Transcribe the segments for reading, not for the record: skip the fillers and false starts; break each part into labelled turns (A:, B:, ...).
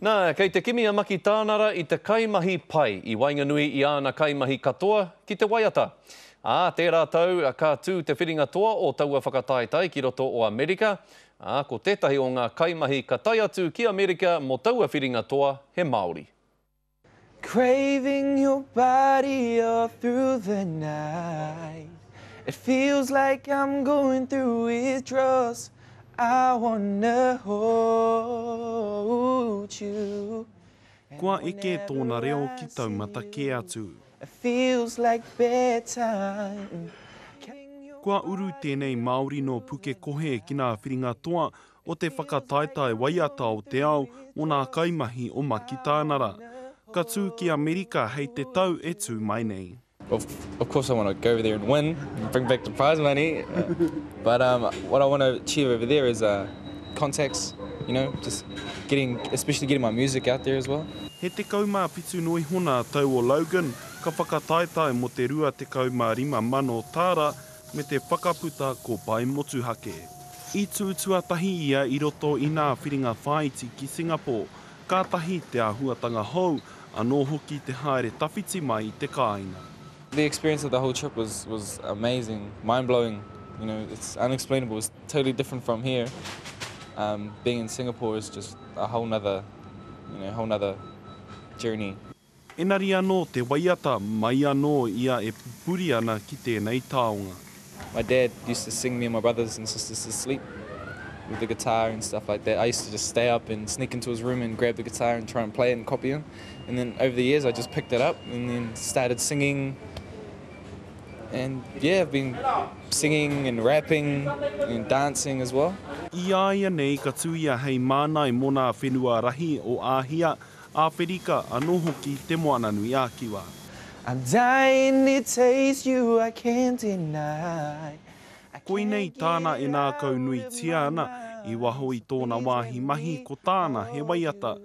A: Nā, kei te kimi a maki tānara I te kaimahi pai I Wainganui I āna kaimahi katoa ki te waiata. Tērā tau ka tū te whiringa toa o taua whakataetai ki roto o Amerika. Ko tētahi o ngā kaimahi ka tai atu ki Amerika mo taua whiringa toa he Māori.
B: Craving your body all through the night. It feels like I'm going through withdrawals. I wanna hold you.
C: Kua eke tōna reo ki taumata ke atu.
B: It feels like bedtime.
C: Kua uru tēnei Māori no puke kohe ki ngā whiringa toa o te whakataetai waiata o te ao o ngā kaimahi o maki tānara. Ka tū ki Amerika hei te tau e tū mai nei.
D: Of course I want to go over there and win, and bring back the prize money. But what I want to achieve over there is contacts, you know, especially getting my music out there as well.
C: He te kaumā pitu noi hona tau o Logan, ka whakataetai mo te rua te kaumā 5,000 tāra me te whakaputa ko pai motuhake. I tuatahi ia I roto I ngā whiringa whaiti ki Singapore, kātahi te āhuatanga hou, anō hoki te haere tawhiti mai I te kāinga.
D: The experience of the whole trip was amazing, mind-blowing. You know, it's unexplainable. It's totally different from here. Being in Singapore is just a whole nother journey.
C: Enari anō te waiata mai anō ia e pupuri ana ki tēnei taonga.
D: My dad used to sing me and my brothers and sisters to sleep with the guitar and stuff like that. I used to just stay up and sneak into his room and grab the guitar and try and play it and copy him. And then over the years I just picked it up and then started singing. And yeah, I've been singing and rapping and dancing as well.
C: I aia nei ka tuia hei mānai mo nā whenua rahi o āhia, Āwherika anō hoki te moana nui ākiwa.
B: I'm dying to taste you, I can't deny.
C: Koe nei tāna e nā kau nui tia ana, I waho I tōna wāhi mahi ko tāna he waiata.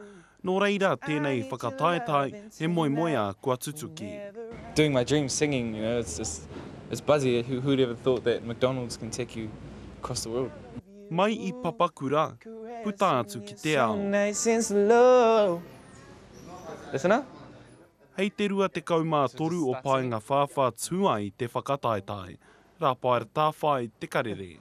C: Nō reira tēnei whakataetai he moemoea kua tutuki.
D: Doing my dream singing, you know, it's buzzy. Who'd ever thought that McDonald's can take you across the world?
C: Mai I papakura, puta atu ki te ao.
B: Nice and slow. Listen up.
C: Hei te rua te kaumā toru o paenga whawha tua I te whakataetai. Rā paera tāwhai te karere.